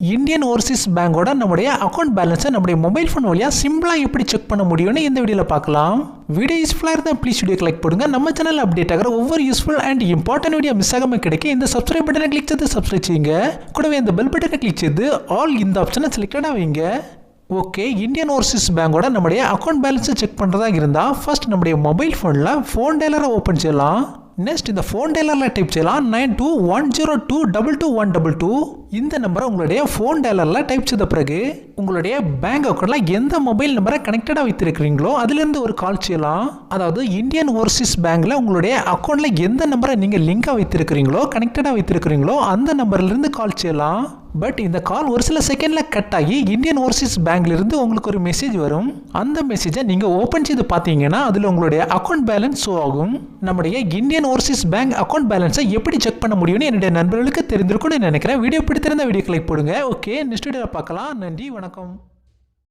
Indian Overseas பேங்கோட நம்முடைய account பேலன்ஸை நம்முடைய மொபைல் ஃபோன் வழியாக சிம்பிளாக எப்படி செக் பண்ண முடியும்னு இந்த வீடியோவில் பார்க்கலாம். வீடியோ யூஸ்ஃபுல்லாக இருந்தால் ப்ளீஸ் வீடியோ லைக் பண்ணுங்க. நம்ம சேனல் அப்டேட் ஆகிற ஒவ்வொரு useful and important video miss ஆகாமல் கிடைக்க இந்த சப்ஸ்கிரைப் பட்டனை கிளிக் செய்து சப்ஸ்கிரைப் செய்யுங்க. கூடவே இந்த பெல் பட்டனை கிளிக் செய்து ஆல் இந்த ஆப்ஷனை செலக்டடாக வைங்க. ஓகே, இந்தியன் ஓவர்சீஸ் பேங்கோட நம்முடைய அக்கௌண்ட் பேலன்ஸை செக் பண்ணுறதா இருந்தால் ஃபர்ஸ்ட் நம்முடைய மொபைல் ஃபோனில் ஃபோன் டெய்லரை ஓப்பன் செய்யலாம். நெக்ஸ்ட் இந்த ஃபோன் டெய்லரில் டைப் செய்யலாம் 9210222122. இந்த நம்பரை உங்களுடைய ஃபோன் டெய்லரில் டைப் செய்த பிறகு உங்களுடைய பேங்க் அக்கௌண்ட்டில் எந்த மொபைல் நம்பரை கனெக்டடாக வைத்திருக்கிறீங்களோ அதிலிருந்து ஒரு கால் செய்யலாம். அதாவது இந்தியன் ஓவர்சீஸ் பேங்க்கில் உங்களுடைய அக்கௌண்ட்டில் எந்த நம்பரை நீங்கள் லிங்காக வைத்திருக்கிறீங்களோ கனெக்டடாக வைத்திருக்கிறீங்களோ அந்த நம்பர்லேருந்து கால் செய்யலாம். பட் இந்த கால் ஒரு சில செகண்டில் கட் ஆகி இந்தியன் ஓவர்சீஸ் பேங்க்லேருந்து உங்களுக்கு ஒரு மெசேஜ் வரும். அந்த மெசேஜை நீங்கள் ஓப்பன் செய்து பார்த்தீங்கன்னா அதில் உங்களுடைய அக்கௌண்ட் பேலன்ஸ் ஷோ ஆகும். நம்முடைய இந்தியன் ஓவர்சீஸ் பேங்க் அக்கௌண்ட் பேலன்ஸை எப்படி செக் பண்ண முடியும்னு என்னுடைய நண்பர்களுக்கு தெரிந்திருக்கும்னு நினைக்கிறேன். வீடியோ பிடித்திருந்த வீடியோ லைக் போடுங்க. ஓகே, நெக்ஸ்ட் வீடியோவில் பார்க்கலாம். நன்றி, வணக்கம்.